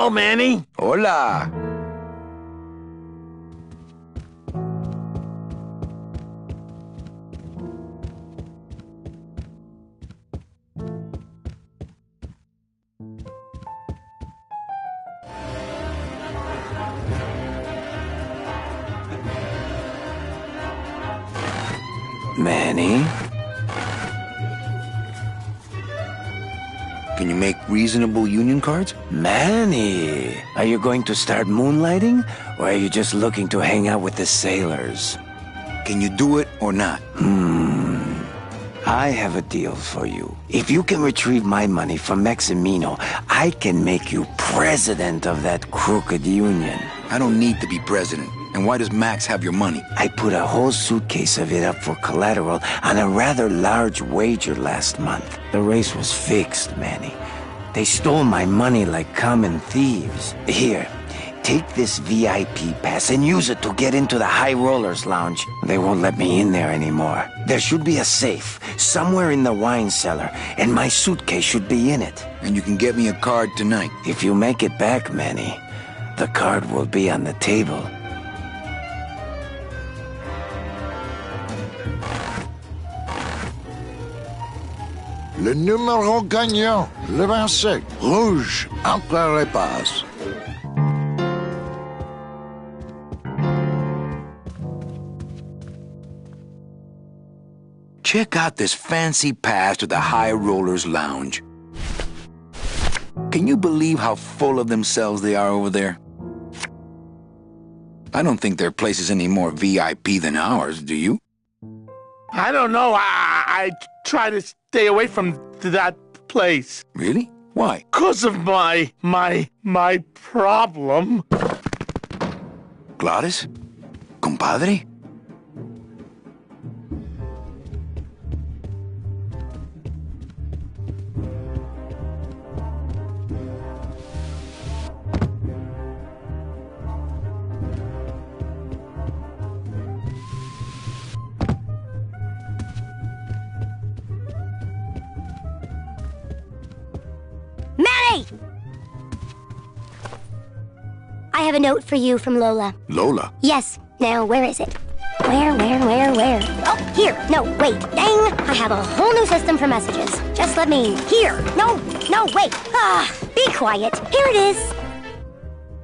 Hello, Manny. Hola. Manny? Can you make reasonable union cards? Manny! Are you going to start moonlighting? Or are you just looking to hang out with the sailors? Can you do it or not? I have a deal for you. If you can retrieve my money from Maximino, I can make you president of that crooked union. I don't need to be president. And why does Max have your money? I put a whole suitcase of it up for collateral on a rather large wager last month. The race was fixed, Manny. They stole my money like common thieves. Here, take this VIP pass and use it to get into the High Rollers Lounge. They won't let me in there anymore. There should be a safe somewhere in the wine cellar, and my suitcase should be in it. And you can get me a card tonight. If you make it back, Manny, the card will be on the table. Le numéro gagnant, le 27, rouge, entre les passes. Check out this fancy pass to the High Rollers Lounge. Can you believe how full of themselves they are over there? I don't think their place is any more VIP than ours, do you? I don't know. I try to stay away from that place. Really? Why? 'Cause of my problem. Gladys? Compadre? Manny! I have a note for you from Lola. Lola? Yes. Now, where is it? Where? Oh, here. No, wait. Dang! I have a whole new system for messages. Just let me... Here! No, wait! Be quiet. Here it is.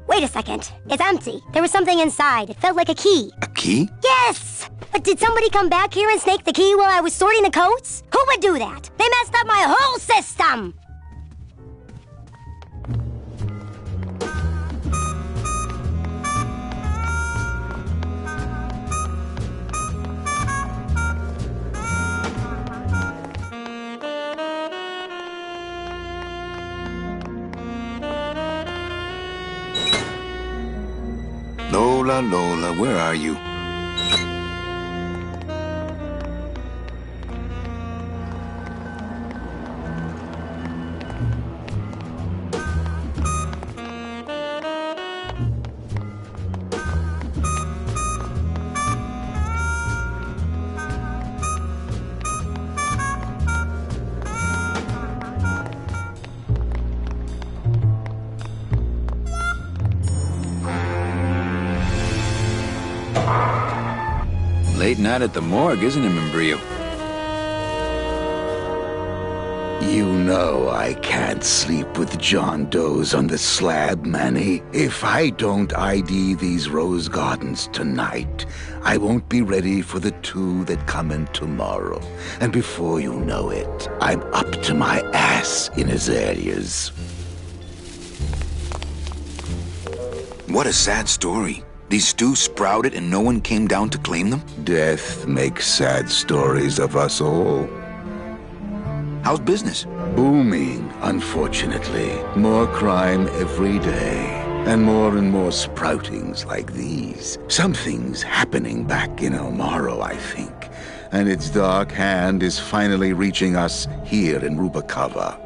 Wait a second. It's empty. There was something inside. It felt like a key. A key? Yes! But did somebody come back here and snake the key while I was sorting the coats? Who would do that? They messed up my whole system! Lola, where are you? Late night at the morgue, isn't it, Membrillo? You know I can't sleep with John Doe's on the slab, Manny. If I don't ID these rose gardens tonight, I won't be ready for the two that come in tomorrow. And before you know it, I'm up to my ass in azaleas. What a sad story. These stews sprouted and no one came down to claim them? Death makes sad stories of us all. How's business? Booming, unfortunately. More crime every day. And more sproutings like these. Something's happening back in El Morro, I think. And its dark hand is finally reaching us here in Rubacava.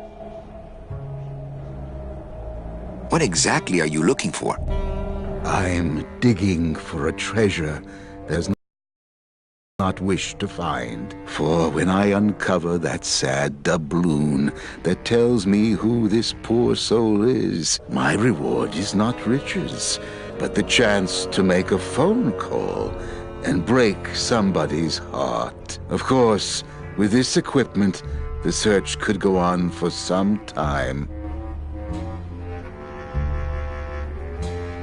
What exactly are you looking for? I'm digging for a treasure there's not wish to find. For when I uncover that sad doubloon that tells me who this poor soul is, my reward is not riches, but the chance to make a phone call and break somebody's heart. Of course, with this equipment, the search could go on for some time.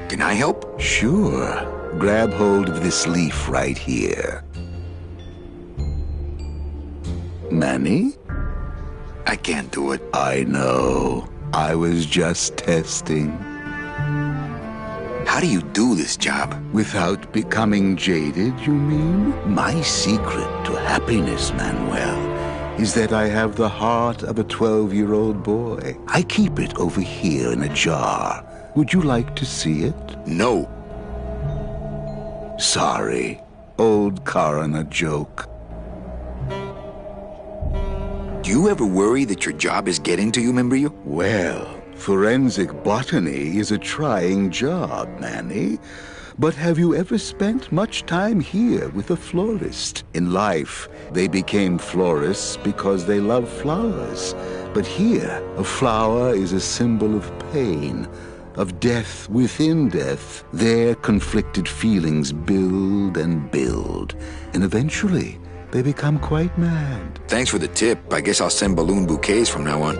Can I help? Sure. Grab hold of this leaf right here. Manny? I can't do it. I know. I was just testing. How do you do this job? Without becoming jaded, you mean? My secret to happiness, Manuel, is that I have the heart of a 12-year-old boy. I keep it over here in a jar. Would you like to see it? No. Sorry. Old coroner joke. Do you ever worry that your job is getting to you, Membrillo? Well, forensic botany is a trying job, Manny. But have you ever spent much time here with a florist? In life, they became florists because they love flowers. But here, a flower is a symbol of pain, of death within death. Their conflicted feelings build and build, and eventually they become quite mad. Thanks for the tip. I guess I'll send balloon bouquets from now on.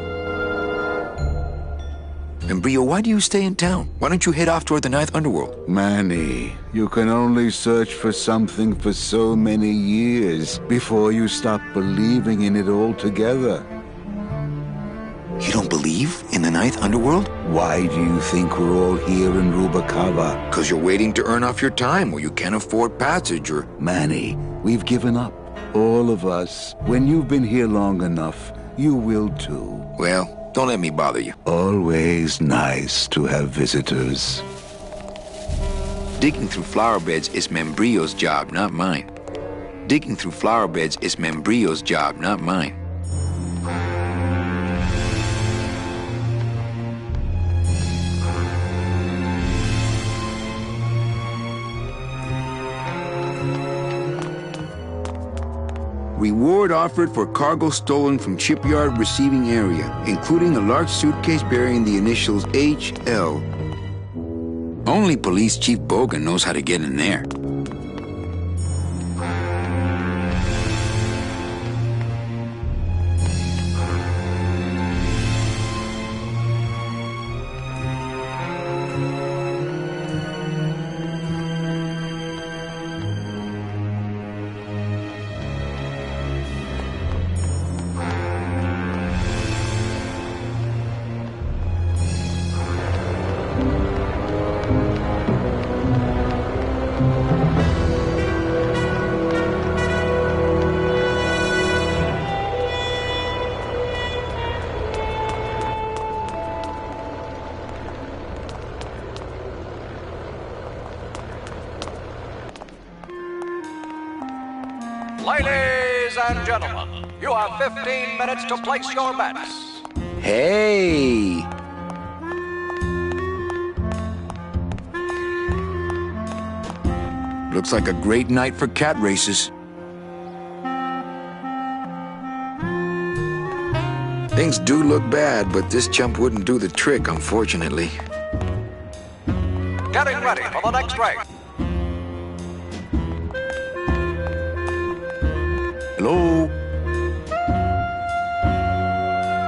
Membrillo, why do you stay in town? Why don't you head off toward the Ninth Underworld? Manny, you can only search for something for so many years before you stop believing in it altogether. You don't believe in the Ninth Underworld? Why do you think we're all here in Rubacava? Because you're waiting to earn off your time or you can't afford passage or... Manny, we've given up. All of us. When you've been here long enough, you will too. Well, don't let me bother you. Always nice to have visitors. Digging through flower beds is Membrillo's job, not mine. Digging through flower beds is Membrillo's job, not mine. Reward offered for cargo stolen from shipyard receiving area, including a large suitcase bearing the initials HL. Only Police Chief Bogan knows how to get in there. Ladies and gentlemen, you have 15 minutes to place your bets. Hey! Looks like a great night for cat races. Things do look bad, but this chump wouldn't do the trick, unfortunately. Getting ready for the next race. Hello?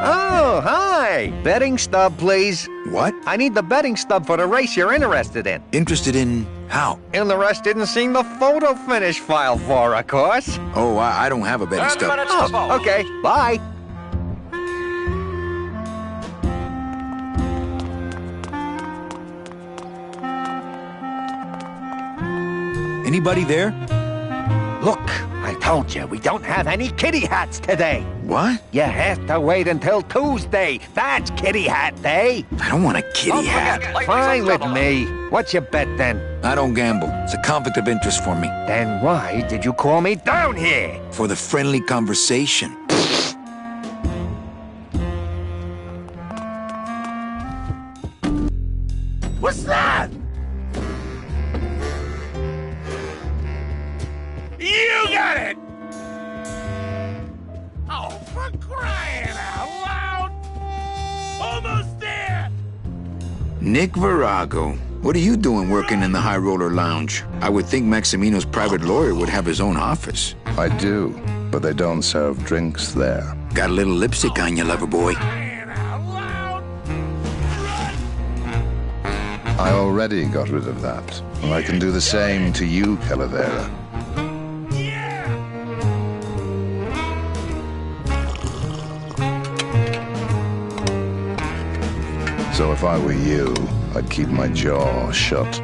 Oh, hi! Betting stub, please. What? I need the betting stub for the race you're interested in. Interested in how? Interested in seeing the photo finish file for, of course. Oh, I don't have a betting 10 stub. minutes to vote. Oh, okay. Bye. Anybody there? Look, I told you, we don't have any kitty hats today. What? You have to wait until Tuesday. That's kitty hat day. I don't want a kitty Don't hat. forget, ladies Fine and with gentlemen. me. What's your bet then? I don't gamble. It's a conflict of interest for me. Then why did you call me down here? For the friendly conversation. What's that? You got it! Oh, for crying out loud! Almost there! Nick Virago. What are you doing working in the High Roller Lounge? I would think Maximino's private lawyer would have his own office. I do, but they don't serve drinks there. Got a little lipstick on you, lover boy. Crying out loud! I already got rid of that, and I can do the same to you, Calavera. Yeah! So if I were you, I'd keep my jaw shut.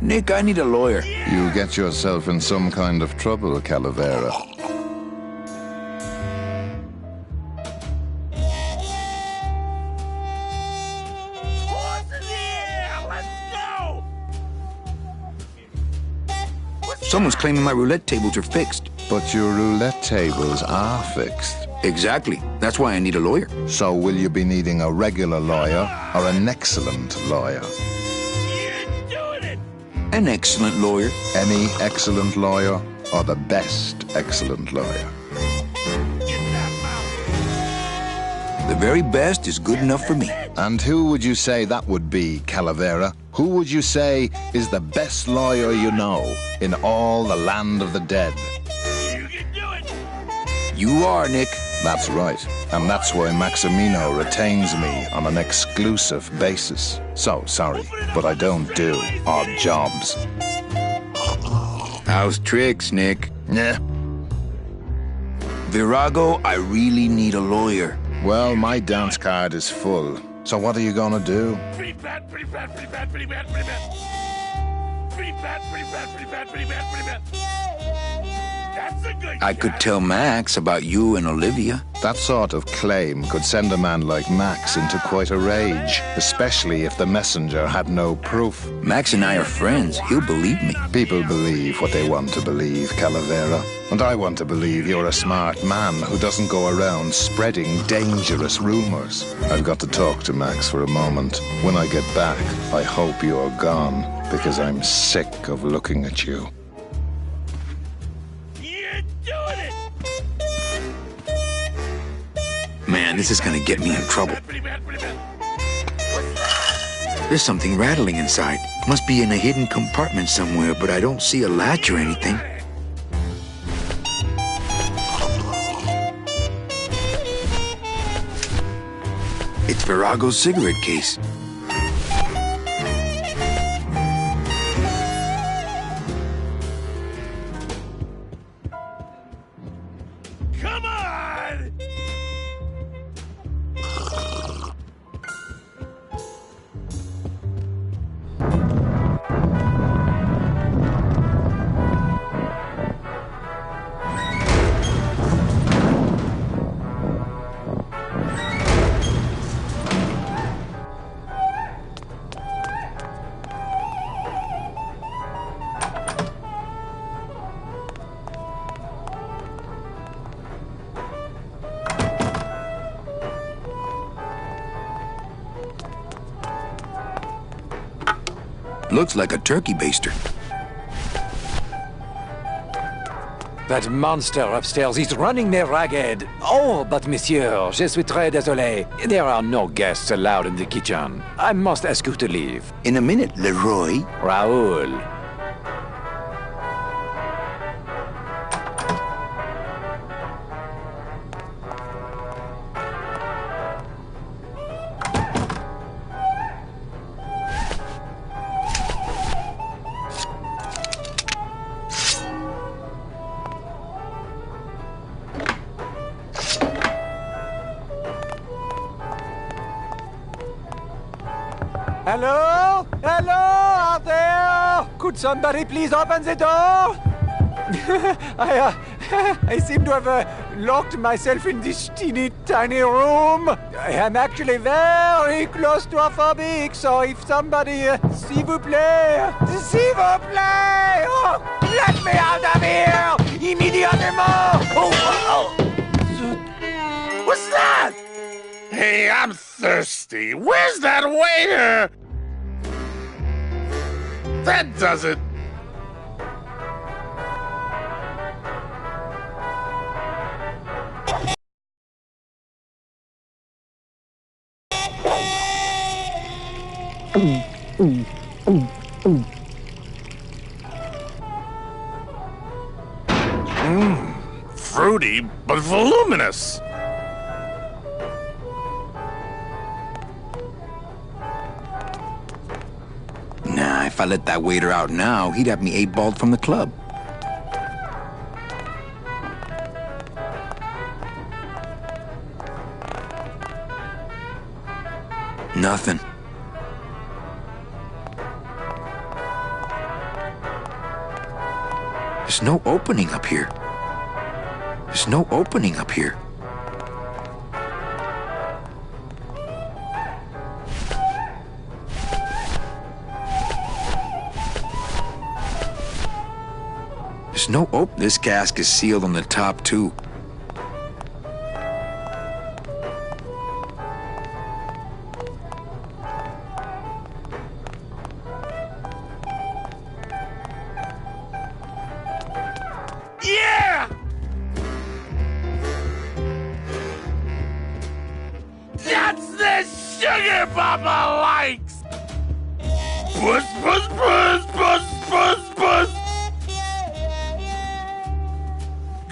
Nick, I need a lawyer. You get yourself in some kind of trouble, Calavera. Someone's claiming my roulette tables are fixed. But your roulette tables are fixed. Exactly. That's why I need a lawyer. So will you be needing a regular lawyer or an excellent lawyer? An excellent lawyer. Any excellent lawyer or the best excellent lawyer? The very best is good enough for me. And who would you say that would be, Calavera? Who would you say is the best lawyer you know in all the land of the dead? You can do it! You are, Nick. That's right. And that's why Maximino retains me on an exclusive basis. So, sorry, but I don't do odd jobs. How's tricks, Nick? Yeah. Virago, I really need a lawyer. Well, my dance card is full. So what are you gonna do? Pretty bad, pretty bad, pretty bad, pretty bad, pretty bad. Pretty bad, pretty bad, pretty bad, pretty bad, pretty bad. That's a good I could tell Max about you and Olivia. That sort of claim could send a man like Max into quite a rage, especially if the messenger had no proof. Max and I are friends. He'll believe me. People believe what they want to believe, Calavera. And I want to believe you're a smart man who doesn't go around spreading dangerous rumors. I've got to talk to Max for a moment. When I get back, I hope you're gone, because I'm sick of looking at you. You're doing it! Man, this is gonna get me in trouble. Pretty bad, pretty bad. There's something rattling inside. Must be in a hidden compartment somewhere, but I don't see a latch or anything. It's Virago's cigarette case. Come on! Looks like a turkey baster. That monster upstairs is running me ragged. Oh, but monsieur, je suis très désolé. There are no guests allowed in the kitchen. I must ask you to leave. In a minute, Leroy. Raoul. Hello? Hello out there? Could somebody please open the door? I seem to have locked myself in this teeny tiny room. I am actually very claustrophobic, so if somebody, s'il vous plaît, oh, let me out of here immediately! Oh, What's that? Hey, I'm thirsty. Where's that waiter? That does it. Fruity, but voluminous. Nah, if I let that waiter out now, he'd have me 8-balled from the club. Nothing. There's no opening up here. There's no opening up here. There's no open. This cask is sealed on the top too. Yeah! That's the sugar Papa likes! Puss, puss, puss, puss, puss, puss!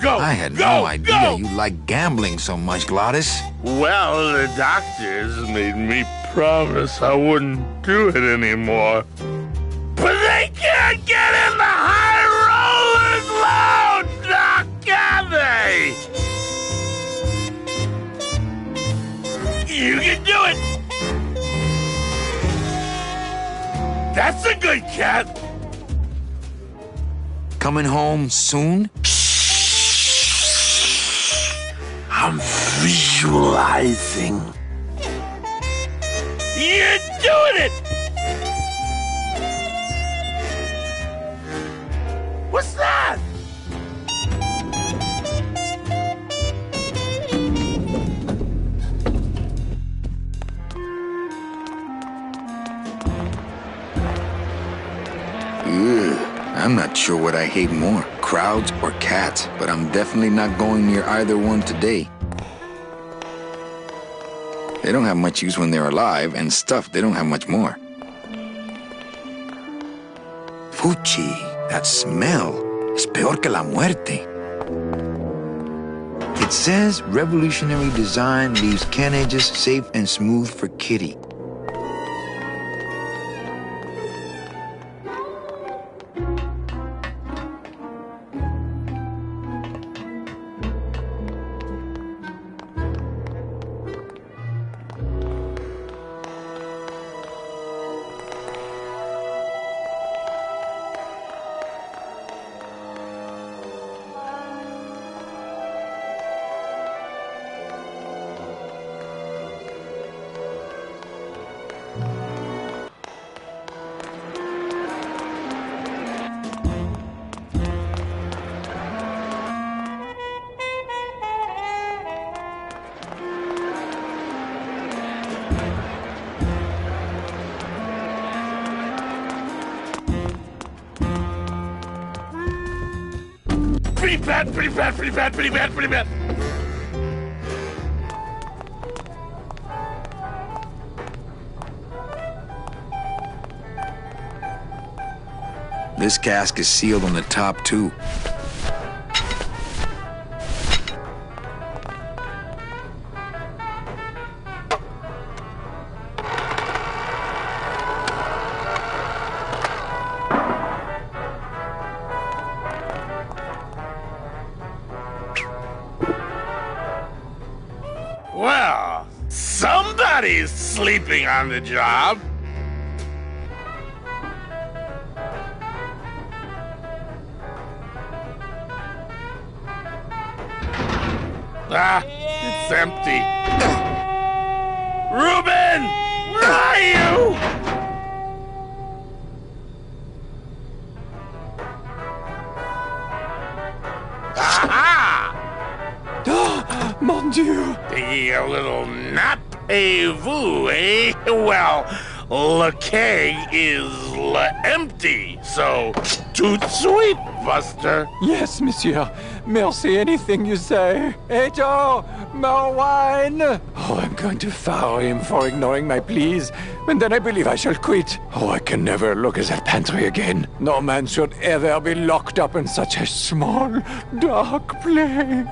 Go! I had go, no idea go. you liked gambling so much, Glottis. Well, the doctors made me promise I wouldn't do it anymore. But they can't get in the high rollers lounge, now can they? You can do it! That's a good cat! Coming home soon? I'm visualizing. You're doing it! What's that? I'm not sure what I hate more, crowds or cats, but I'm definitely not going near either one today. They don't have much use when they're alive, and stuff, they don't have much more. Fuchi, that smell es peor que la muerte. It says revolutionary design leaves can edges safe and smooth for Kitty. Pretty bad, pretty bad, pretty bad, pretty bad, pretty bad. This cask is sealed on the top too. Well, somebody's sleeping on the job. Ah, it's empty. Reuben! Where are you? Aha! Mon Dieu! Taking a little nap? Et vous, eh? Well, le keg is empty, so tout sweet, Buster. Yes, monsieur. Merci, anything you say. Eto, more wine. Oh, I'm going to fire him for ignoring my pleas, and then I believe I shall quit. Oh, I can never look at that pantry again. No man should ever be locked up in such a small, dark place.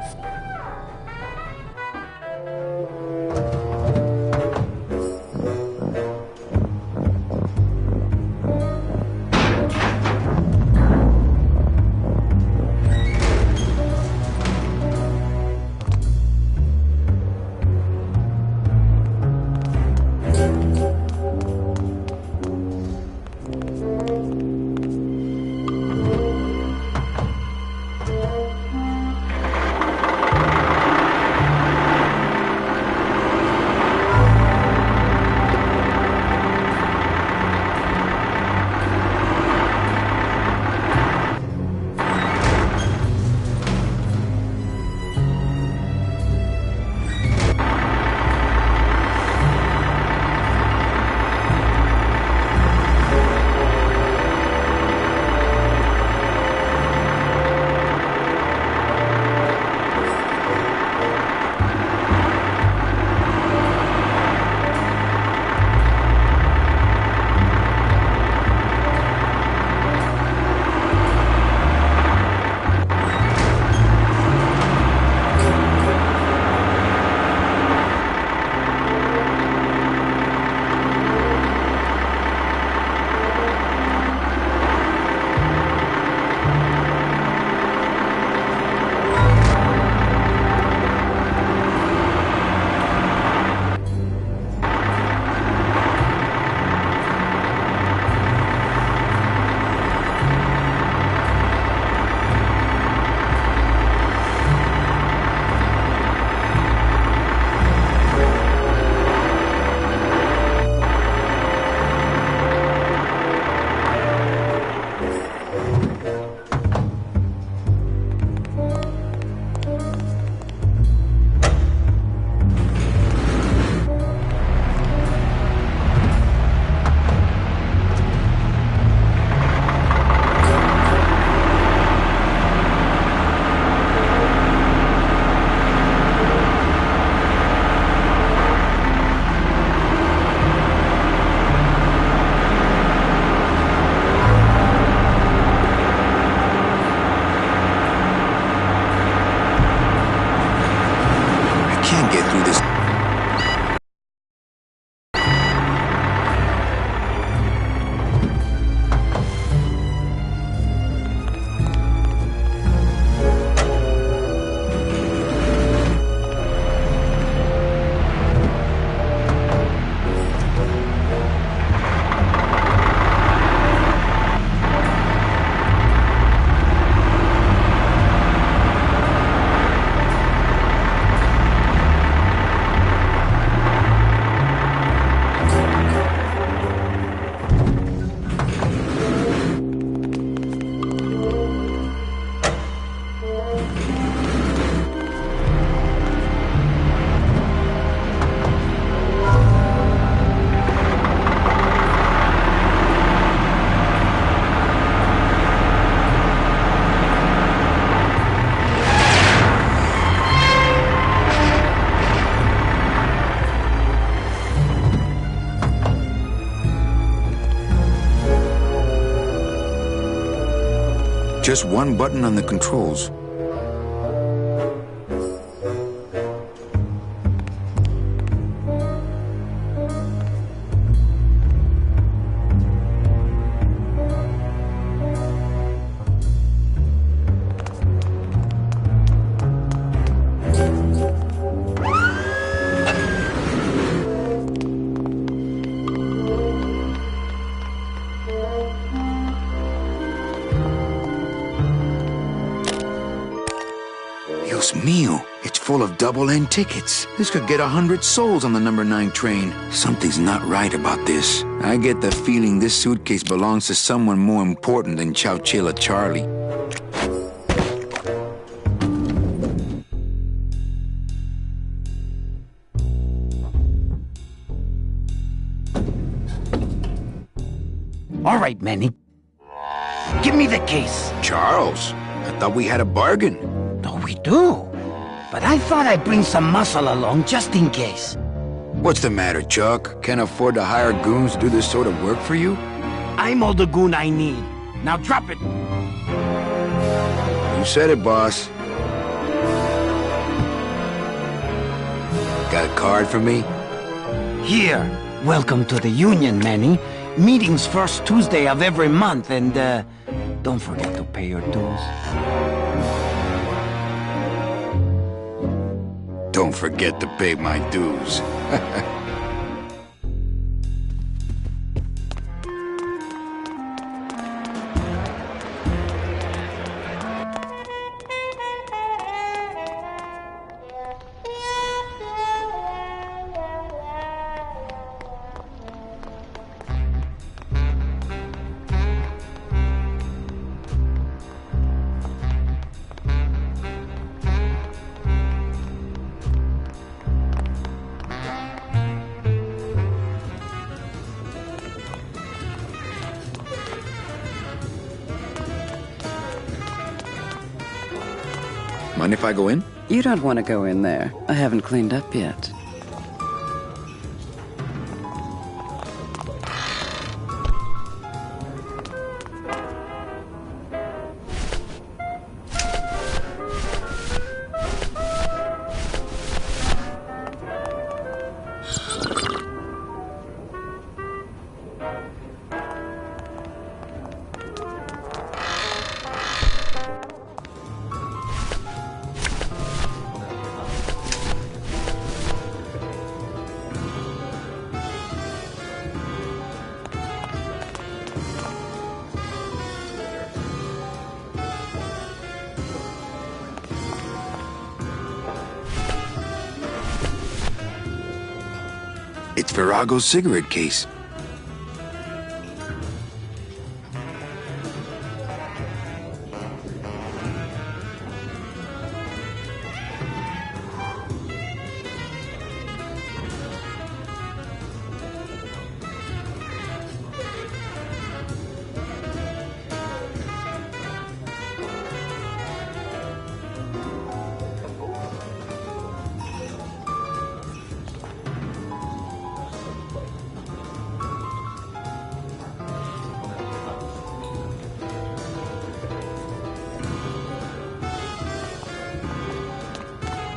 Just one button on the controls. Dios mío, it's full of double-end tickets. This could get 100 souls on the number 9 train. Something's not right about this. I get the feeling this suitcase belongs to someone more important than Chowchilla Charlie. All right, Manny. Give me the case. Charles, I thought we had a bargain. Oh, we do. But I thought I'd bring some muscle along just in case. What's the matter, Chuck? Can't afford to hire goons to do this sort of work for you? I'm all the goon I need. Now drop it. You said it, boss. Got a card for me? Here. Welcome to the Union, Manny. Meeting's first Tuesday of every month, and, don't forget to pay your dues. Don't forget to pay my dues. Mind if I go in? You don't want to go in there. I haven't cleaned up yet. It's Virago's cigarette case.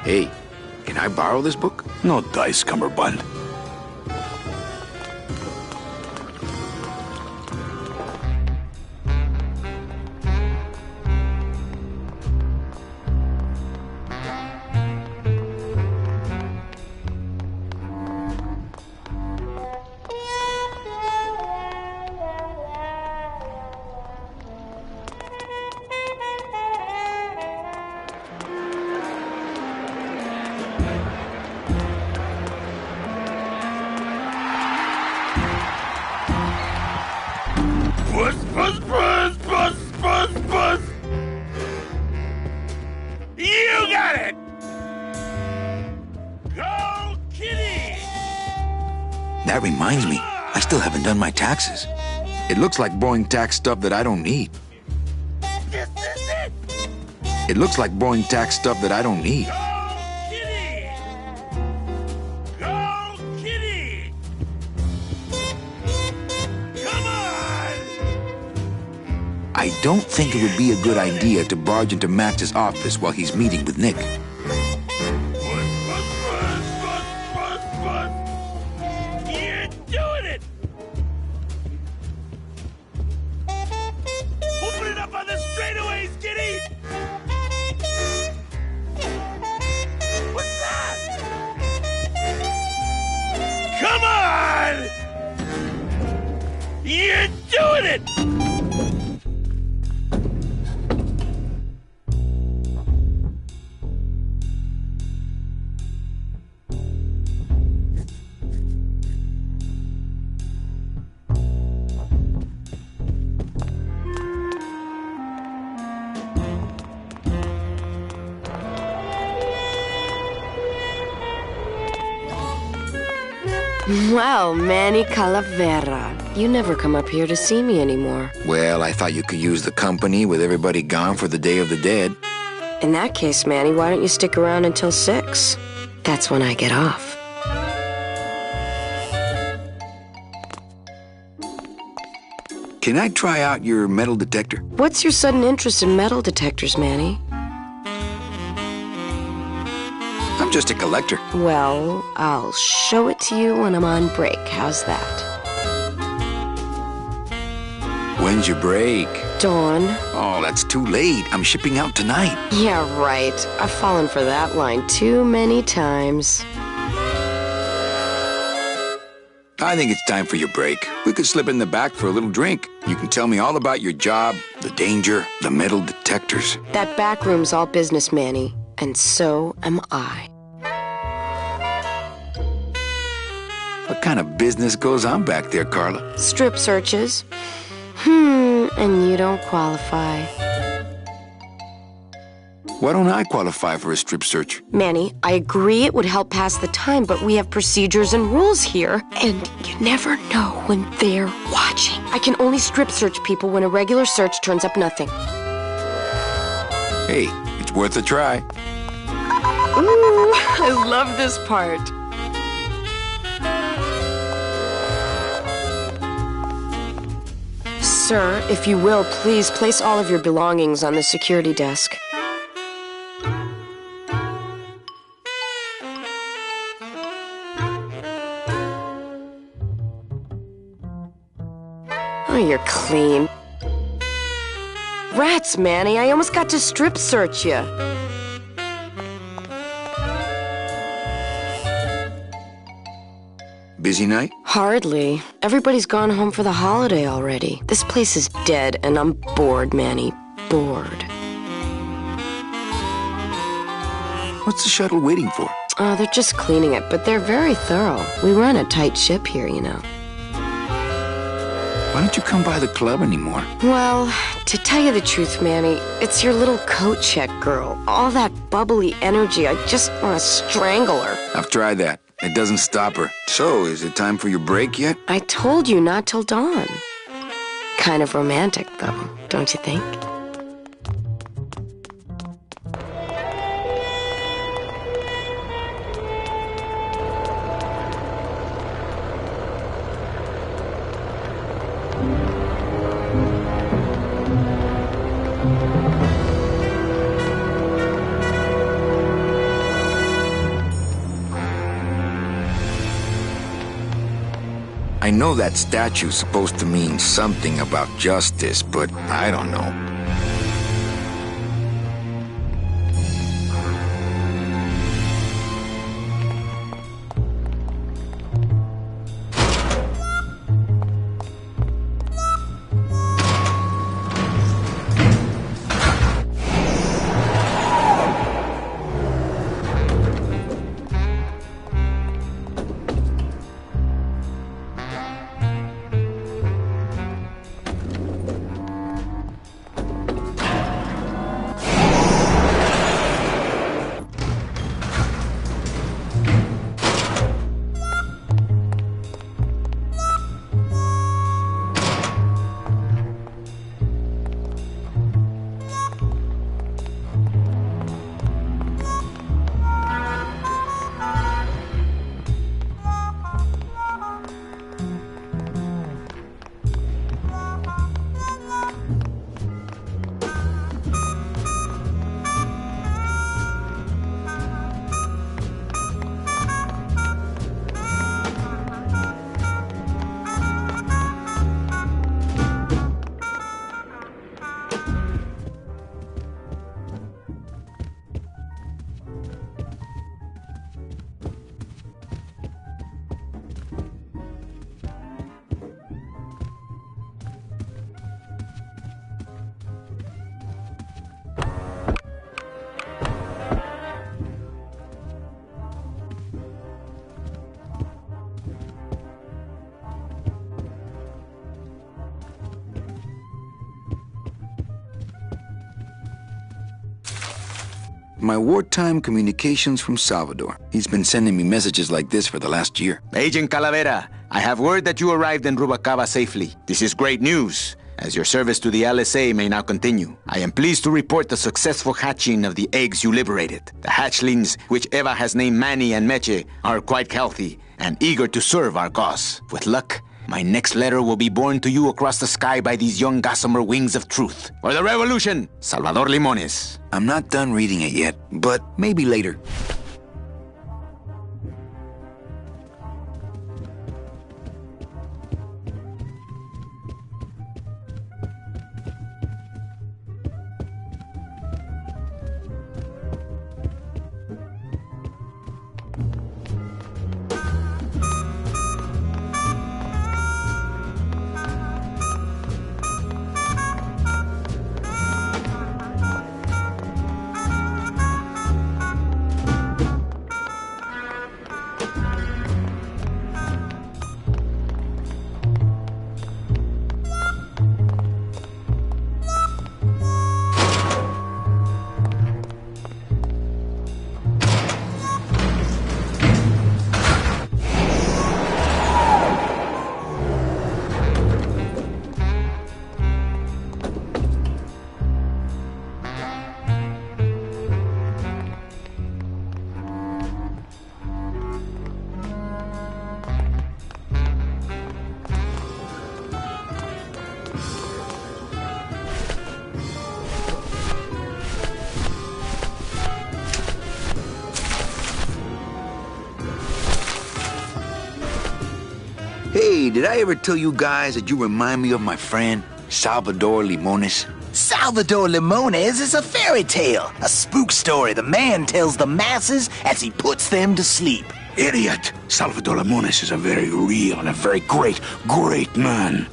Hey, can I borrow this book? No dice, Cummerbund. Buzz! You got it! Go, Kitty! That reminds me, I still haven't done my taxes. It looks like borrowing tax stuff that I don't need. This is it! It looks like borrowing tax stuff that I don't need. Go, Kitty! Go, Kitty! Come on! I don't think it would be a good idea to barge into Max's office while he's meeting with Nick. Buzz! You're doing it! Open it up on the straightaways, Kitty! What's that? Come on! You're doing it! Well, Manny Calavera, you never come up here to see me anymore. Well, I thought you could use the company with everybody gone for the Day of the Dead. In that case, Manny, why don't you stick around until 6? That's when I get off. Can I try out your metal detector? What's your sudden interest in metal detectors, Manny? I'm just a collector. Well, I'll show it to you when I'm on break. How's that? When's your break? Dawn. Oh, that's too late. I'm shipping out tonight. Yeah, right. I've fallen for that line too many times. I think it's time for your break. We could slip in the back for a little drink. You can tell me all about your job, the danger, the metal detectors. That back room's all business, Manny. And so am I. What kind of business goes on back there, Carla? Strip searches. And you don't qualify. Why don't I qualify for a strip search? Manny, I agree it would help pass the time, but we have procedures and rules here, and you never know when they're watching. I can only strip search people when a regular search turns up nothing. Hey, it's worth a try. Ooh, I love this part. Sir, if you will, please place all of your belongings on the security desk. Oh, you're clean. Rats, Manny, I almost got to strip search you. Busy night? Hardly. Everybody's gone home for the holiday already. This place is dead, and I'm bored, Manny. Bored. What's the shuttle waiting for? Oh, they're just cleaning it, but they're very thorough. We run a tight ship here, you know. Why don't you come by the club anymore? Well, to tell you the truth, Manny, it's your little coat check girl. All that bubbly energy, I just want to strangle her. I've tried that. It doesn't stop her. So, is it time for your break yet? I told you not till dawn. Kind of romantic, though, don't you think? I know that statue's supposed to mean something about justice, but I don't know. My wartime communications from Salvador. He's been sending me messages like this for the last year. Agent Calavera, I have word that you arrived in Rubalcaba safely. This is great news, as your service to the LSA may now continue. I am pleased to report the successful hatching of the eggs you liberated. The hatchlings, which Eva has named Manny and Meche, are quite healthy and eager to serve our cause. With luck, my next letter will be borne to you across the sky by these young gossamer wings of truth. For the revolution, Salvador Limones. I'm not done reading it yet, but maybe later. Hey, did I ever tell you guys that you remind me of my friend, Salvador Limones? Salvador Limones is a fairy tale, a spook story the man tells the masses as he puts them to sleep. Idiot! Salvador Limones is a very real and a very great man.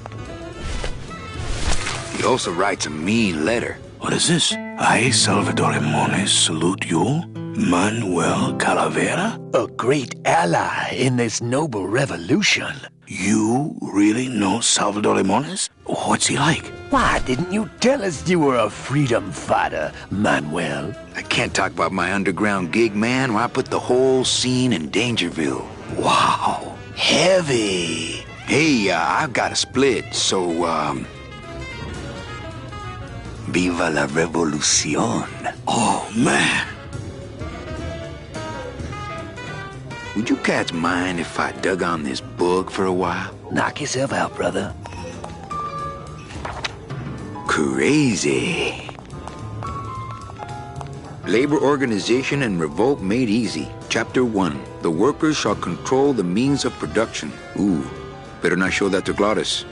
He also writes a mean letter. What is this? I, Salvador Limones, salute you, Manuel Calavera? A great ally in this noble revolution. You really know Salvador Limones? What's he like? Why didn't you tell us you were a freedom fighter, Manuel? I can't talk about my underground gig, man, where I put the whole scene in Dangerville. Wow. Heavy. Hey, I've got a split, so, Viva la revolución. Oh, man. Would you cats mind if I dug on this book for a while? Knock yourself out, brother. Crazy. Labor Organization and Revolt Made Easy. Chapter 1. The workers shall control the means of production. Ooh, better not show that to Glottis.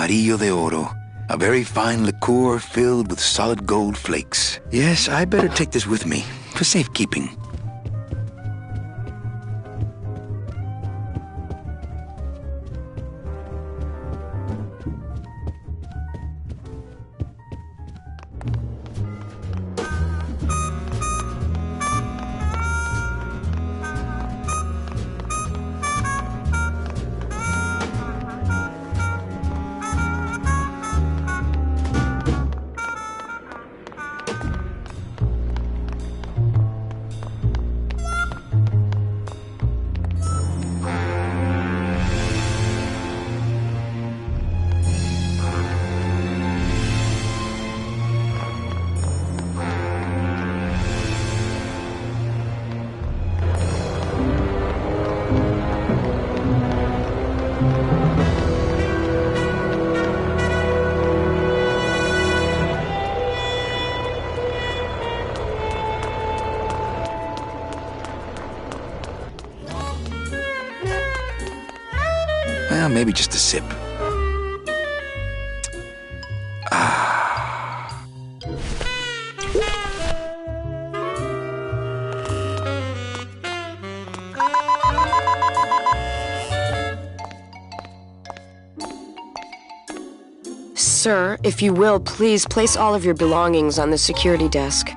Amarillo de Oro. A very fine liqueur filled with solid gold flakes. Yes, I better take this with me for safekeeping. Well, maybe just a sip. Sir, if you will, please place all of your belongings on the security desk.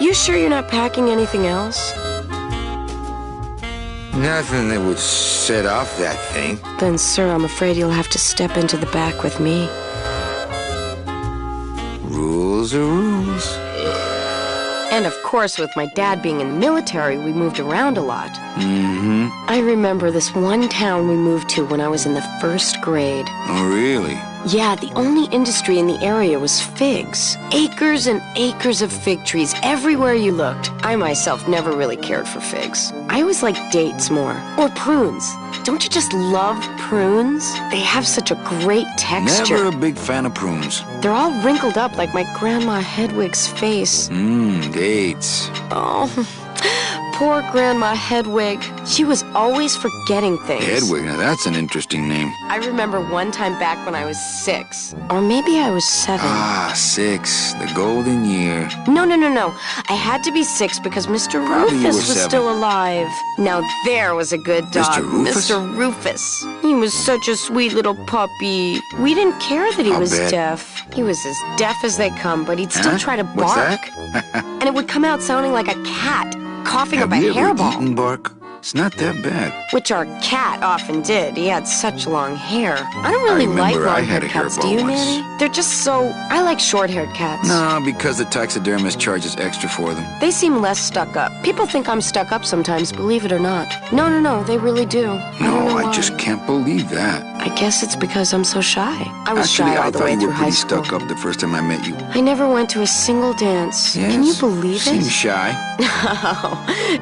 You sure you're not packing anything else? Nothing that would set off that thing. Then, sir, I'm afraid you'll have to step into the back with me. Rules are rules. And of course, with my dad being in the military, we moved around a lot. Mm-hmm. I remember this one town we moved to when I was in the 1st grade. Oh, really? Yeah, the only industry in the area was figs. Acres and acres of fig trees everywhere you looked. I myself never really cared for figs. I always liked dates more. Or prunes. Don't you just love prunes? They have such a great texture. Never a big fan of prunes. They're all wrinkled up like my Grandma Hedwig's face. Dates. Oh, poor Grandma Hedwig. She was always forgetting things. Hedwig, now that's an interesting name. I remember one time back when I was 6. Or maybe I was 7. Ah, 6. The golden year. No. I had to be 6 because Mr. Probably Rufus you were was 7. still alive. Now there was a good dog. Mr. Rufus? Mr. Rufus. He was such a sweet little puppy. We didn't care that he I'll was bet. deaf. He was as deaf as they come, but he'd still try to bark. What's that? And it would come out sounding like a cat, coughing Have up a you ever hairball. eaten bark? It's not that bad. Which our cat often did. He had such long hair. I don't really like remember I had long-haired a cats. hairball Do you, once. Manny? They're just so... I like short-haired cats. No, because the taxidermist charges extra for them. They seem less stuck up. People think I'm stuck up sometimes, believe it or not. No, they really do. No, I just can't believe that. I guess it's because I'm so shy. I was Actually, shy all I the thought way you through were high pretty school. stuck up the first time I met you. I never went to a single dance. Yes? Can you believe it? Seems shy.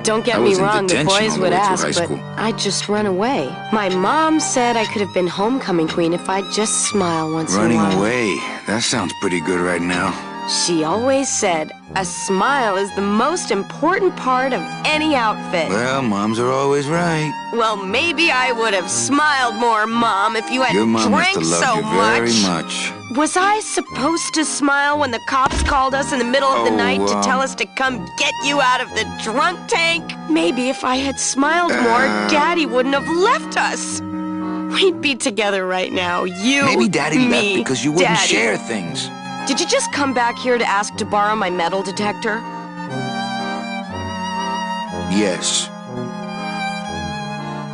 Don't get I me was in wrong, the detention boys all the would way through ask, high but school. I'd just run away. My mom said I could have been homecoming queen if I'd just smile once in a Running while. away. That sounds pretty good right now. She always said, a smile is the most important part of any outfit. Well, moms are always right. Well, maybe I would have smiled more, Mom, if you hadn't Your mom must drank have loved so you very much. much. Was I supposed to smile when the cops called us in the middle of the night to tell us to come get you out of the drunk tank? Maybe if I had smiled more, Daddy wouldn't have left us. We'd be together right now, you, Maybe Daddy me, left because you wouldn't Daddy. share things. Did you just come back here to ask to borrow my metal detector? Yes.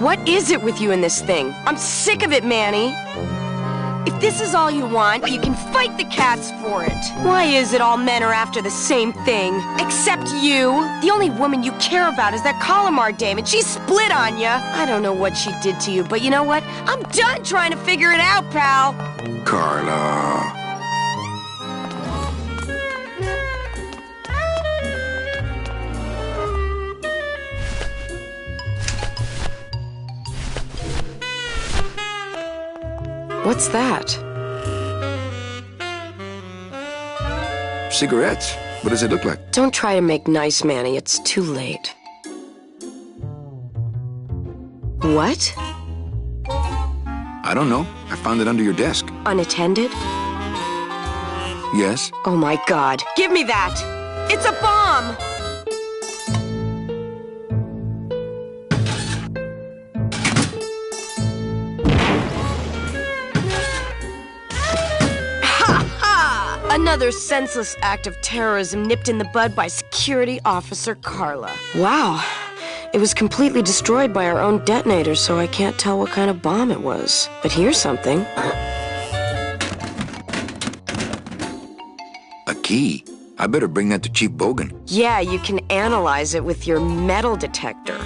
What is it with you in this thing? I'm sick of it, Manny. If this is all you want, you can fight the cats for it. Why is it all men are after the same thing? Except you. The only woman you care about is that Calamar dame, and she split on you. I don't know what she did to you, but you know what? I'm done trying to figure it out, pal. Carla. What's that? Cigarettes. What does it look like? Don't try to make nice, Manny. It's too late. What? I don't know. I found it under your desk. Unattended? Yes? Oh my god. Give me that! It's a bomb! Another senseless act of terrorism nipped in the bud by Security Officer Carla. Wow. It was completely destroyed by our own detonator, so I can't tell what kind of bomb it was. But here's something. A key? I better bring that to Chief Bogan. Yeah, you can analyze it with your metal detector.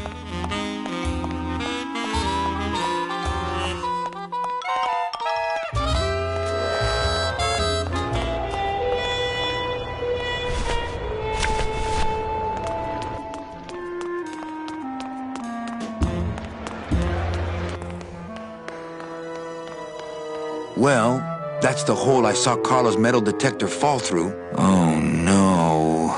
Well, that's the hole I saw Carla's metal detector fall through. Oh, no.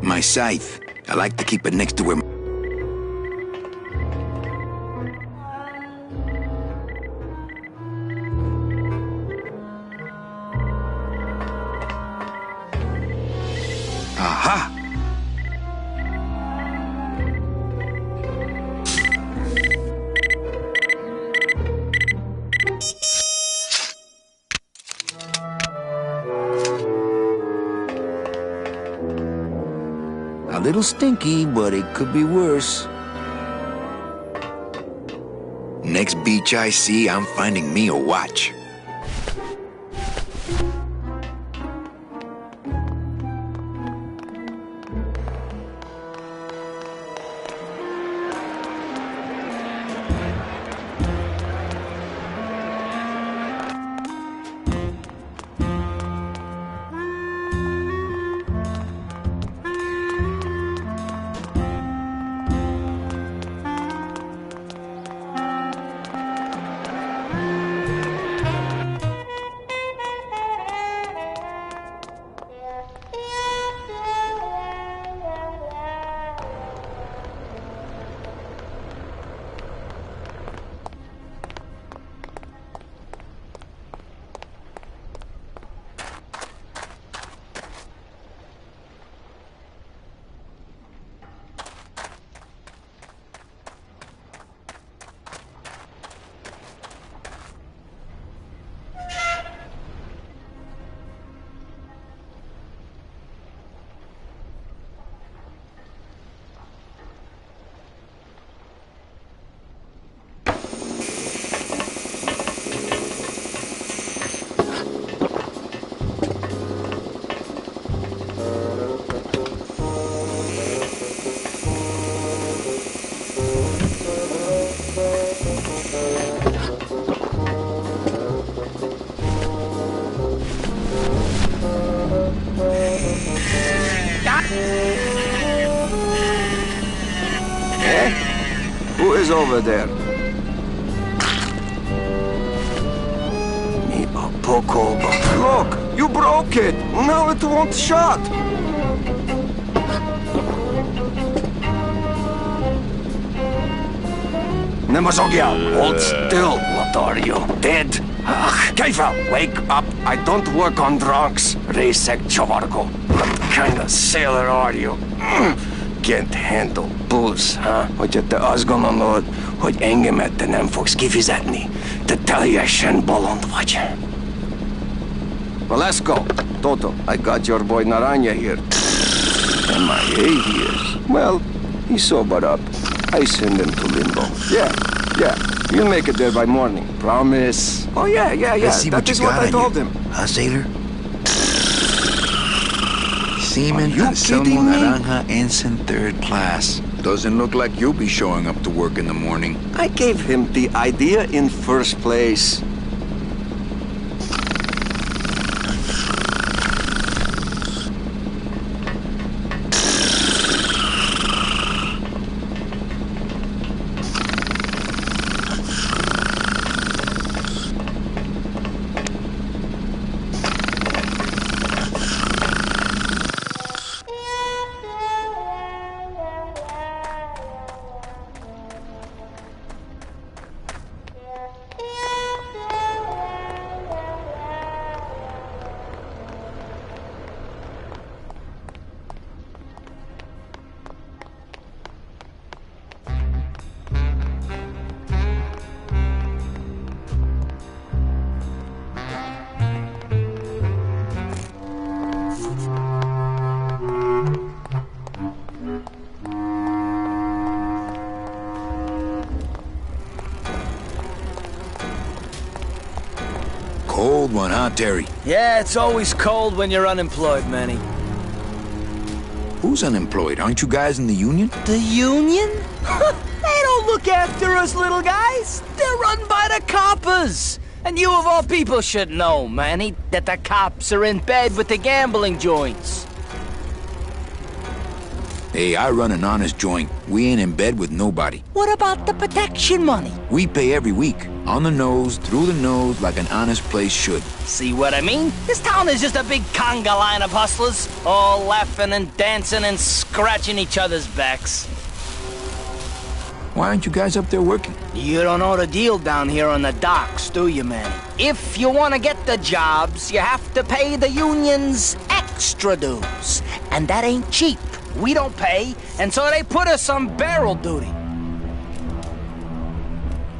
My scythe. I like to keep it next to where... Aha! A little stinky, but it could be worse. Next beach I see, I'm finding me a watch. Who is over there? Me a poco. Look, you broke it. Now it won't shut. Nemazogya, hold still. What are you, dead? Keifa, wake up. I don't work on drunks. Resek Chovarko. What kind of sailor are you? Can't handle booze, huh? Hogy te azt gondolod, hogy engemet te nem fogsz kifizetni? Te teljesen bolond vagy. Well, let's go. Toto, I got your boy Naranja here. MIA here. Well, he sobered up. I send him to Limbo. Yeah. You'll make it there by morning. Promise. Oh, yeah. Let's see That is what I told him. Huh, sailor? Seaman you Anselmo kidding me? Naranja, Ensign 3rd Class. Doesn't look like you'll be showing up to work in the morning. I gave him the idea in first place. cold one, huh, Terry? Yeah, it's always cold when you're unemployed, Manny. Who's unemployed? Aren't you guys in the union? The union? They don't look after us little guys. They're run by the coppers. And you of all people should know, Manny, that the cops are in bed with the gambling joints. Hey, I run an honest joint. We ain't in bed with nobody. What about the protection money? We pay every week. On the nose, through the nose, like an honest place should. See what I mean? This town is just a big conga line of hustlers, all laughing and dancing and scratching each other's backs. Why aren't you guys up there working? You don't know the deal down here on the docks, do you, man? If you want to get the jobs, you have to pay the unions extra dues. And that ain't cheap. We don't pay, and so they put us on barrel duty.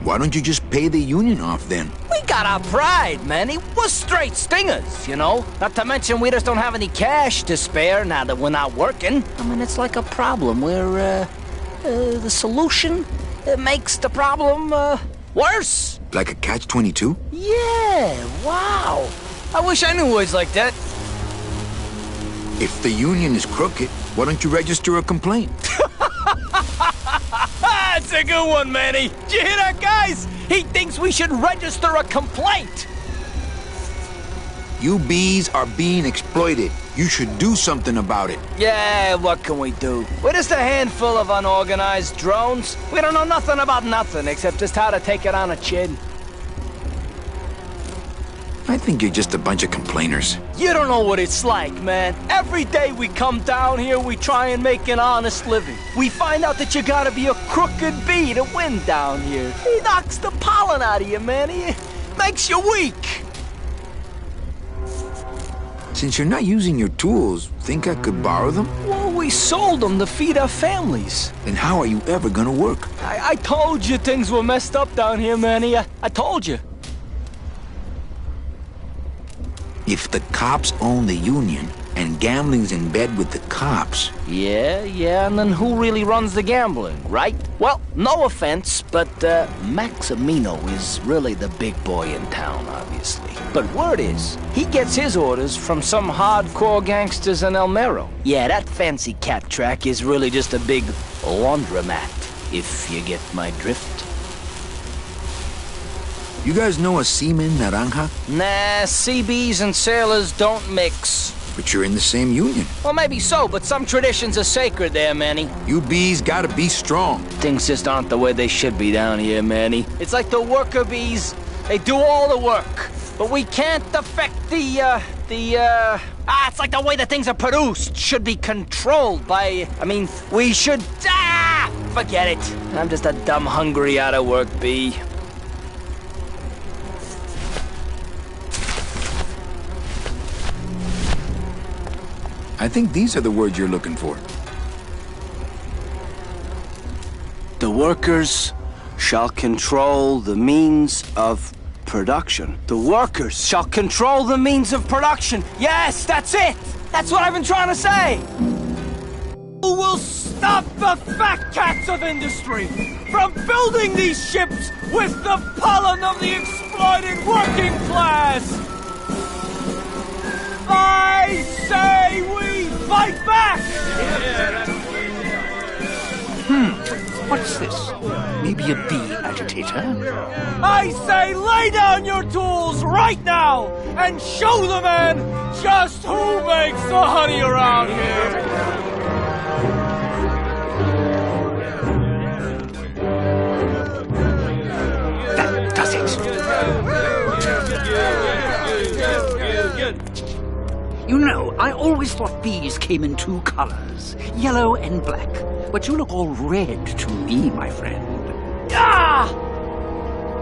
Why don't you just pay the union off then? We got our pride, Manny. We're straight stingers, you know? Not to mention we just don't have any cash to spare now that we're not working. I mean, it's like a problem where, the solution makes the problem, worse. Like a catch-22? Yeah, wow. I wish I knew words like that. If the union is crooked, why don't you register a complaint? That's a good one, Manny. Did you hear that, guys? He thinks we should register a complaint. You bees are being exploited. You should do something about it. Yeah, what can we do? We're just a handful of unorganized drones. We don't know nothing about nothing except just how to take it on a chin. I think you're just a bunch of complainers. You don't know what it's like, man. Every day we come down here, we try and make an honest living. We find out that you gotta be a crooked bee to win down here. He knocks the pollen out of you, man. He makes you weak. Since you're not using your tools, think I could borrow them? Well, we sold them to feed our families. Then how are you ever gonna work? I told you things were messed up down here, Manny. I told you. If the cops own the union, and gambling's in bed with the cops... Yeah, and then who really runs the gambling, right? Well, no offense, but Maximino is really the big boy in town, obviously. But word is, he gets his orders from some hardcore gangsters in El Mero. Yeah, that fancy cat track is really just a big laundromat, if you get my drift. You guys know a seaman, Naranja? Nah, CBs and sailors don't mix. But you're in the same union. Well, maybe so, but some traditions are sacred there, Manny. You bees gotta be strong. Things just aren't the way they should be down here, Manny. It's like the worker bees. They do all the work. But we can't affect it's like the way that things are produced should be controlled by... we should... Forget it. I'm just a dumb, hungry, out-of-work bee. I think these are the words you're looking for. The workers shall control the means of production. The workers shall control the means of production. Yes, that's it! That's what I've been trying to say! Who will stop the fat cats of industry from building these ships with the pollen of the exploited working class? I say we fight back! What's this? Maybe a bee agitator? I say lay down your tools right now and show the man just who makes the honey around here! That does it. You know, I always thought bees came in two colors, yellow and black. But you look all red to me, my friend. Ah!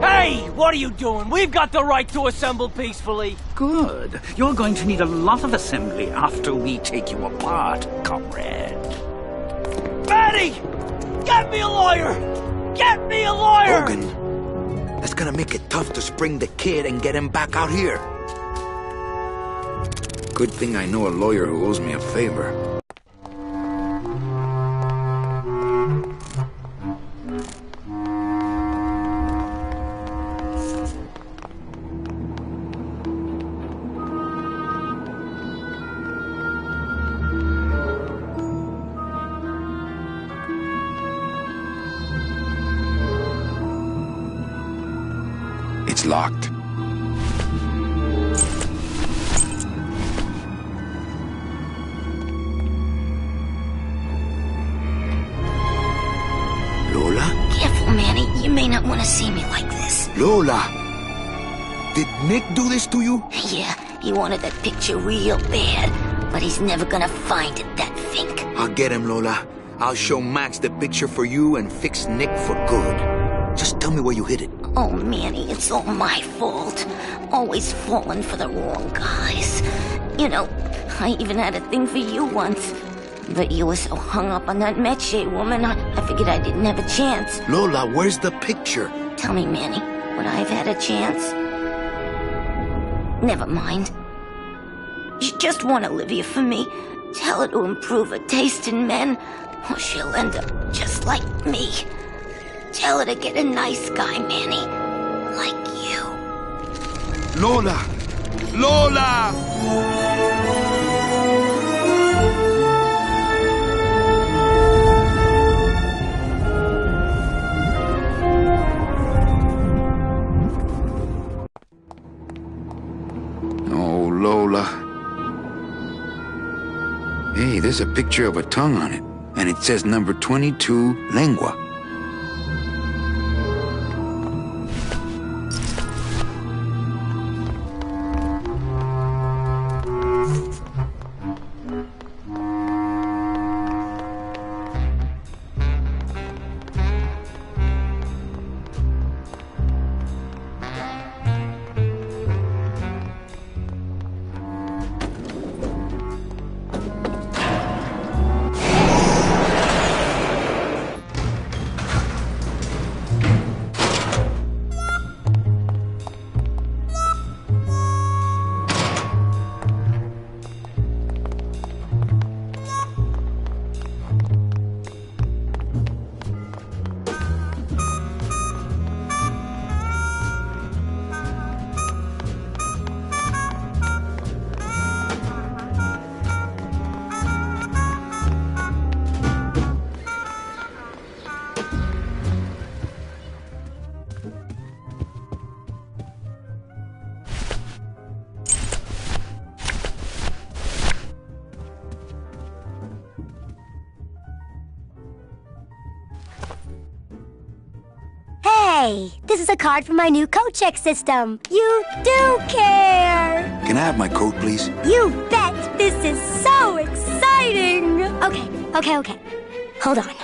Hey, what are you doing? We've got the right to assemble peacefully. Good. You're going to need a lot of assembly after we take you apart, comrade. Betty! Get me a lawyer! Get me a lawyer! Hogan, that's gonna make it tough to spring the kid and get him back out here. Good thing I know a lawyer who owes me a favor. It's locked. Lola? Careful, Manny. You may not want to see me like this. Lola! Did Nick do this to you? Yeah, he wanted that picture real bad, but he's never gonna find it, that fink. I'll get him, Lola. I'll show Max the picture for you and fix Nick for good. Just tell me where you hid it. Oh, Manny, it's all my fault. Always falling for the wrong guys. You know, I even had a thing for you once. But you were so hung up on that Meche woman, I figured I didn't have a chance. Lola, where's the picture? Tell me, Manny, would I have had a chance? Never mind. You just want Olivia for me. Tell her to improve her taste in men, or she'll end up just like me. Tell her to get a nice guy, Manny. Like you. Lola! Lola! Oh, Lola. Hey, there's a picture of a tongue on it, and it says number 22, lengua. Hey, this is a card from my new coat check system. You do care. Can I have my coat, please? You bet. This is so exciting. Okay. Hold on.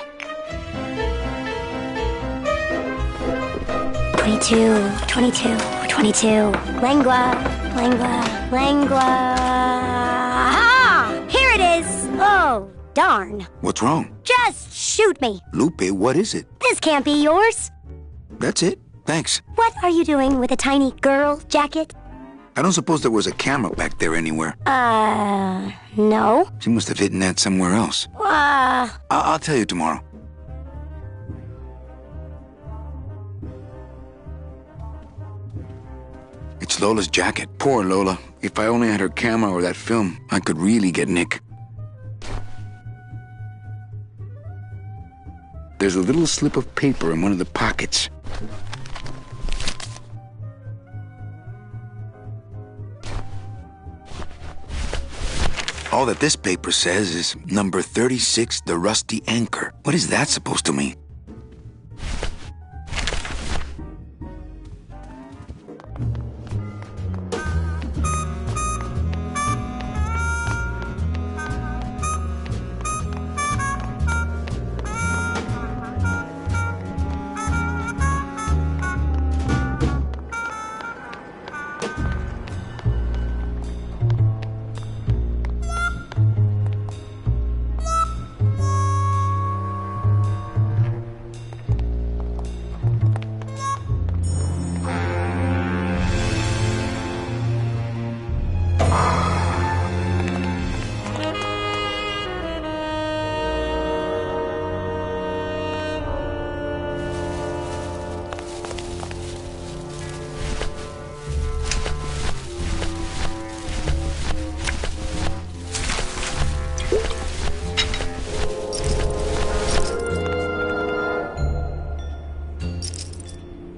22. Lengua. Ah! Here it is. Oh, darn. What's wrong? Just shoot me. Lupe, what is it? This can't be yours. That's it. Thanks. What are you doing with a tiny girl jacket? I don't suppose there was a camera back there anywhere. No. She must have hidden that somewhere else. I'll tell you tomorrow. It's Lola's jacket. Poor Lola. If I only had her camera or that film, I could really get Nick. There's a little slip of paper in one of the pockets. All that this paper says is number 36, the rusty anchor. What is that supposed to mean?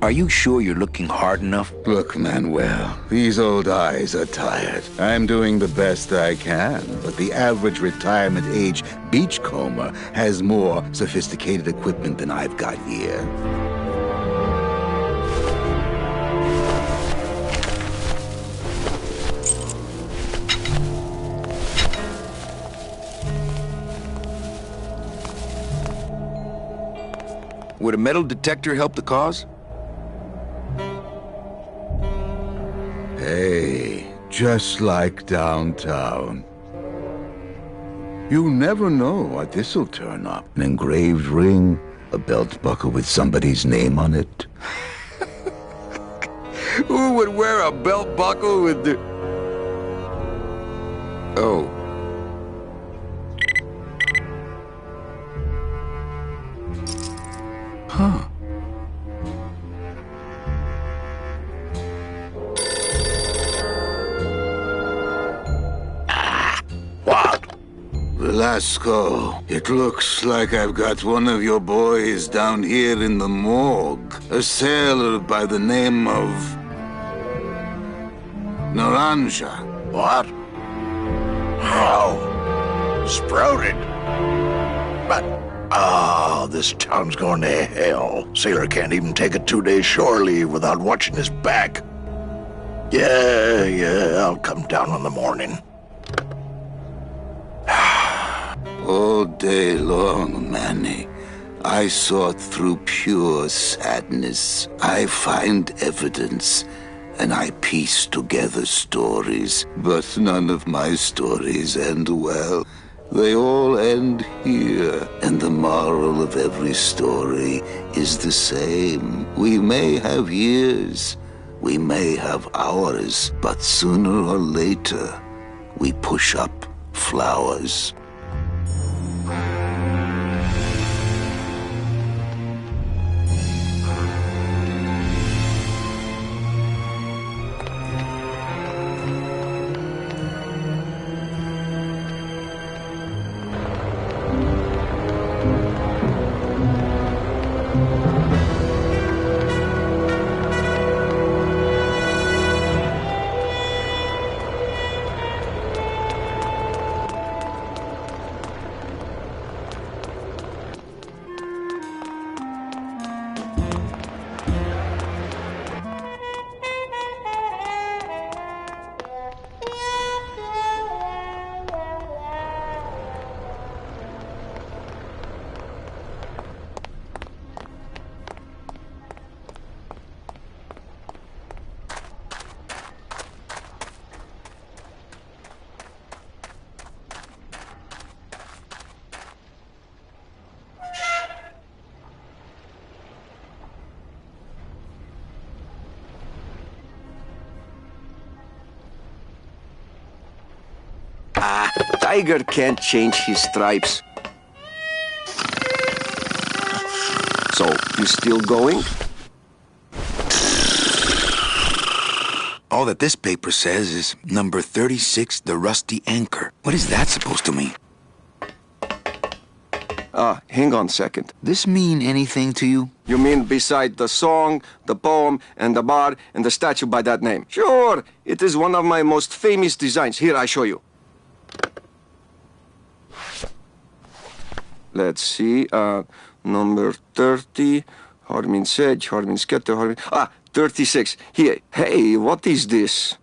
Are you sure you're looking hard enough? Look, Manuel, these old eyes are tired. I'm doing the best I can, but the average retirement age beachcomber has more sophisticated equipment than I've got here. Would a metal detector help the cause? Hey, just like downtown. You never know what this'll turn up. An engraved ring, a belt buckle with somebody's name on it. Who would wear a belt buckle with the... Oh. Huh. What? Velasco, it looks like I've got one of your boys down here in the morgue. A sailor by the name of... Naranja. What? How? Sprouted? But... oh, this town's going to hell. Sailor can't even take a 2-day shore leave without watching his back. Yeah, I'll come down in the morning. All day long, Manny, I sought through pure sadness. I find evidence, and I piece together stories. But none of my stories end well. They all end here, and the moral of every story is the same. We may have years, we may have hours, but sooner or later, we push up flowers. Tiger can't change his stripes. So, you still going? All that this paper says is number 36, the Rusty Anchor. What is that supposed to mean? Hang on a second. This mean anything to you? You mean beside the song, the poem, and the bar, and the statue by that name? Sure, it is one of my most famous designs. Here, I show you. Let's see, number 30, Harmin Sedge, Harmin Sketter, Harmin... 36. Here, hey, what is this?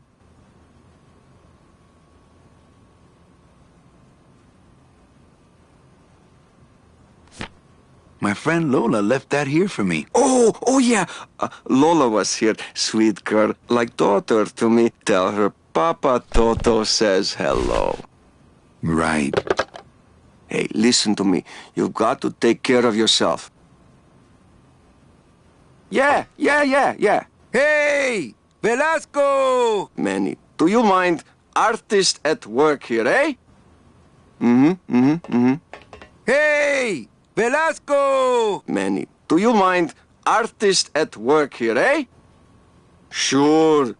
My friend Lola left that here for me. Oh yeah, Lola was here, sweet girl, like daughter to me. Tell her Papa Toto says hello. Right. Hey, listen to me. You've got to take care of yourself. Yeah. Hey! Velasco! Manny, do you mind artist at work here, eh? Hey! Velasco! Manny, do you mind artist at work here, eh? Sure.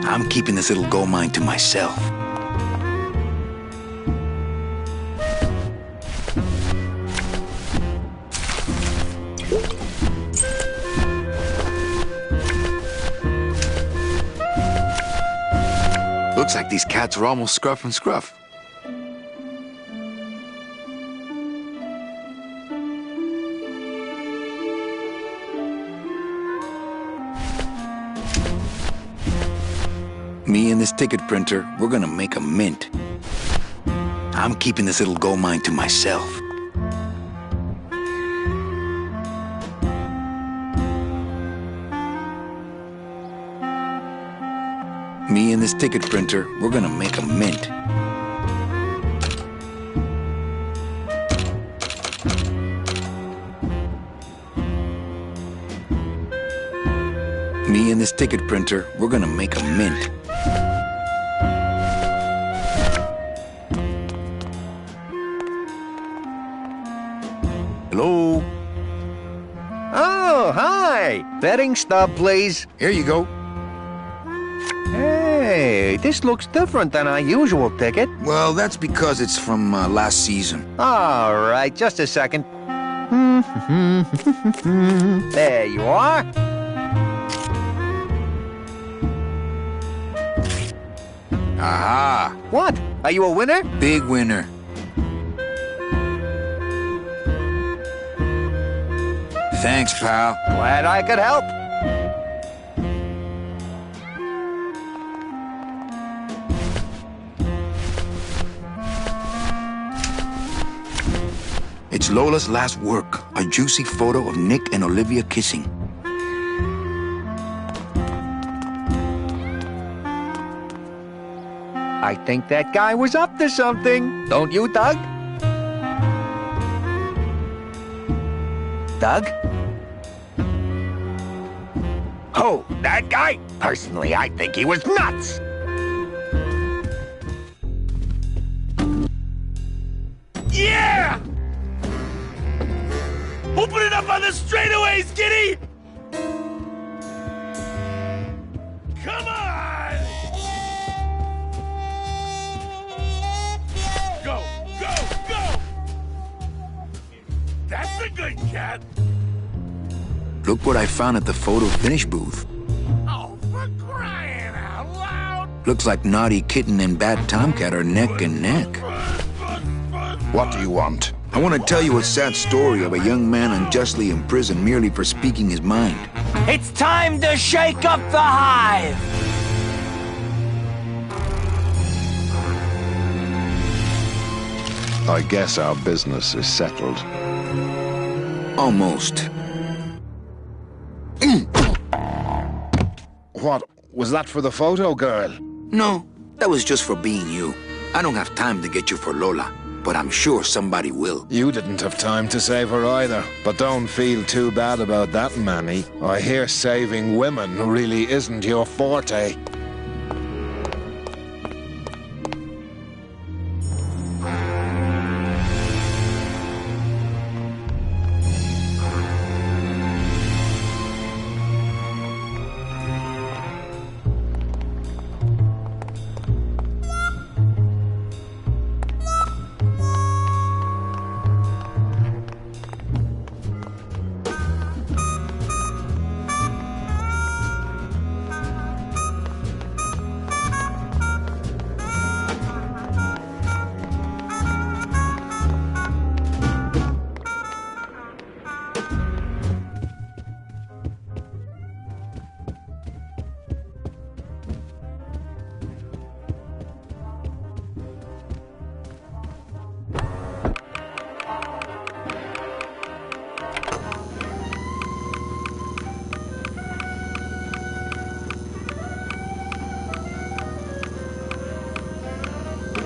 I'm keeping this little gold mine to myself. Looks like these cats are almost scruff and scruff. Me and this ticket printer, we're gonna make a mint. I'm keeping this little gold mine to myself. Me and this ticket printer, we're gonna make a mint. Me and this ticket printer, we're gonna make a mint. Hello? Oh, hi! Betting stub, please. Here you go. Hey, this looks different than our usual ticket. Well, that's because it's from last season. All right, just a second. There you are. Aha! What? Are you a winner? Big winner. Thanks, pal. Glad I could help. It's Lola's last work, a juicy photo of Nick and Olivia kissing. I think that guy was up to something. Don't you, Doug? Doug? Oh, that guy? Personally, I think he was nuts. Yeah! Open it up on the straightaways, Giddy! Come on! Go, go, go! That's a good cat! Look what I found at the photo finish booth. Oh, for crying out loud! Looks like Naughty Kitten and Bad Tomcat are neck and neck. What do you want? I want to tell you a sad story of a young man unjustly imprisoned merely for speaking his mind. It's time to shake up the hive! I guess our business is settled. Almost. What? Was that for the photo girl? No, that was just for being you. I don't have time to get you for Lola, but I'm sure somebody will. You didn't have time to save her either. But don't feel too bad about that, Manny. I hear saving women really isn't your forte.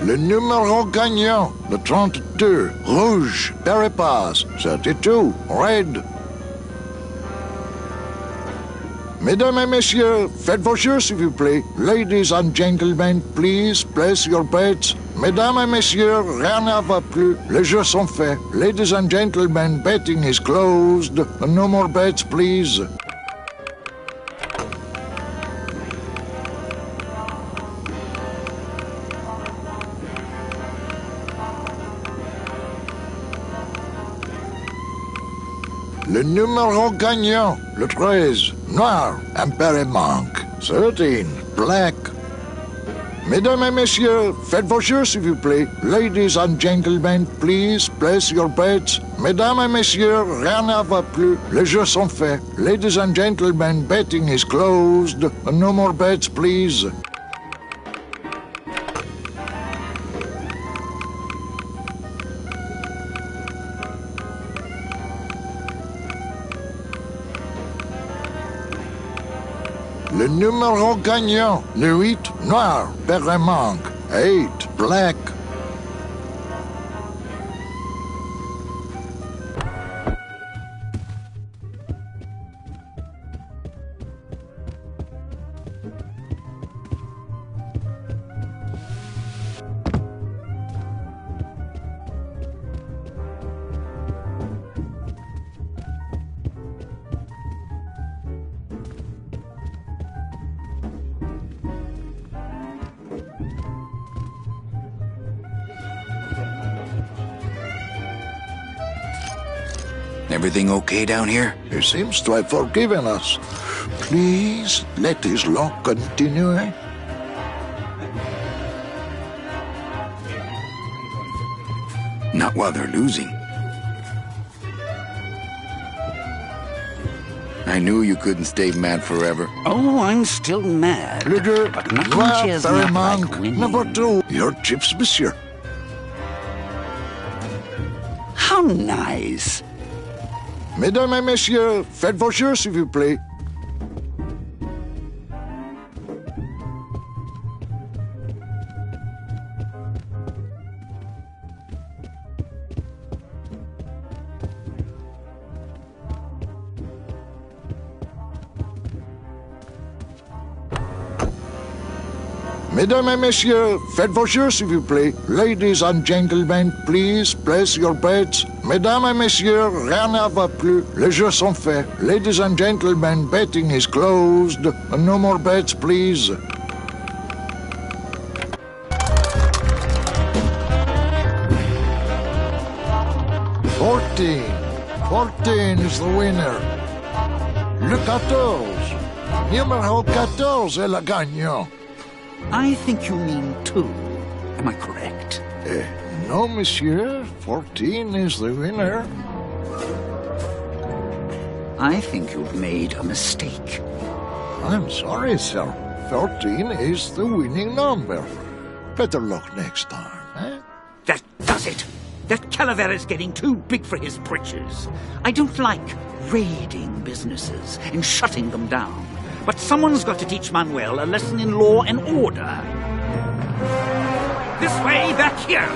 Le numéro gagnant, le 32, rouge, Peripass, 32, red. Mesdames et messieurs, faites vos jeux s'il vous plaît. Ladies and gentlemen, please place your bets. Mesdames et messieurs, rien ne va plus. Les jeux sont faits. Ladies and gentlemen, betting is closed. No more bets, please. Le numéro gagnant, le 13, noir, impair et manque. 13, black. Mesdames et messieurs, faites vos jeux s'il vous plaît. Ladies and gentlemen, please place your bets. Mesdames et messieurs, rien ne va plus. Les jeux sont faits. Ladies and gentlemen, betting is closed. No more bets, please. Le numéro gagnant, le 8, noir, pair et manque. 8, black. Everything okay down here? He seems to have forgiven us. Please, let his luck continue. Not while they're losing. I knew you couldn't stay mad forever. Oh, I'm still mad. But nothing cheers me up like winning. Number 2, your chips, monsieur. How nice. Mesdames et messieurs, faites vos jeux s'il vous plaît. Mesdames et messieurs, faites vos jeux s'il vous plaît. Ladies and gentlemen, please place your bets. Mesdames et messieurs, rien ne va plus. Les jeux sont faits. Ladies and gentlemen, betting is closed. No more bets, please. $14 is the winner. Le 14. Numéro 14 est le gagnant. I think you mean 2. Am I correct? No, monsieur. 14 is the winner. I think you've made a mistake. I'm sorry, sir. 14 is the winning number. Better luck next time, eh? That does it. That Calavera's getting too big for his britches. I don't like raiding businesses and shutting them down. But someone's got to teach Manuel a lesson in law and order. This way, back here.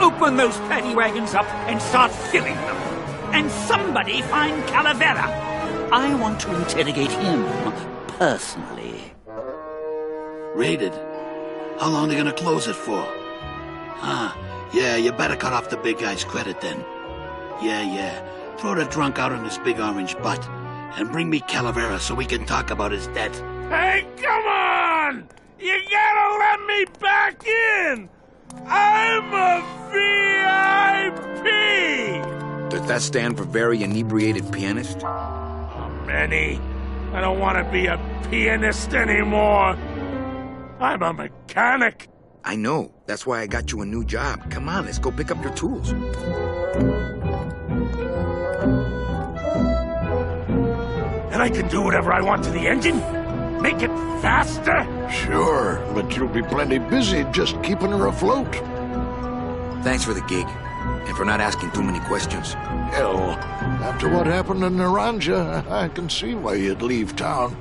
Open those paddy wagons up and start filling them. And somebody find Calavera. I want to interrogate him personally. Raided? How long are they gonna close it for? Yeah, you better cut off the big guy's credit then. Yeah. Throw the drunk out on his big orange butt. And bring me Calavera so we can talk about his debt. Hey, come on! You gotta let me back in! I'm a VIP! Does that stand for very inebriated pianist? Oh, Manny, I don't want to be a pianist anymore. I'm a mechanic. I know. That's why I got you a new job. Come on, let's go pick up your tools. And I can do whatever I want to the engine? Make it faster? Sure, but you'll be plenty busy just keeping her afloat. Thanks for the gig, and for not asking too many questions. Hell, after what happened in Naranja, I can see why you'd leave town.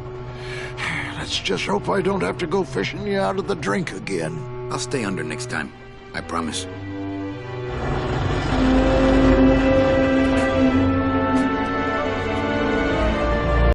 Let's just hope I don't have to go fishing you out of the drink again. I'll stay under next time. I promise.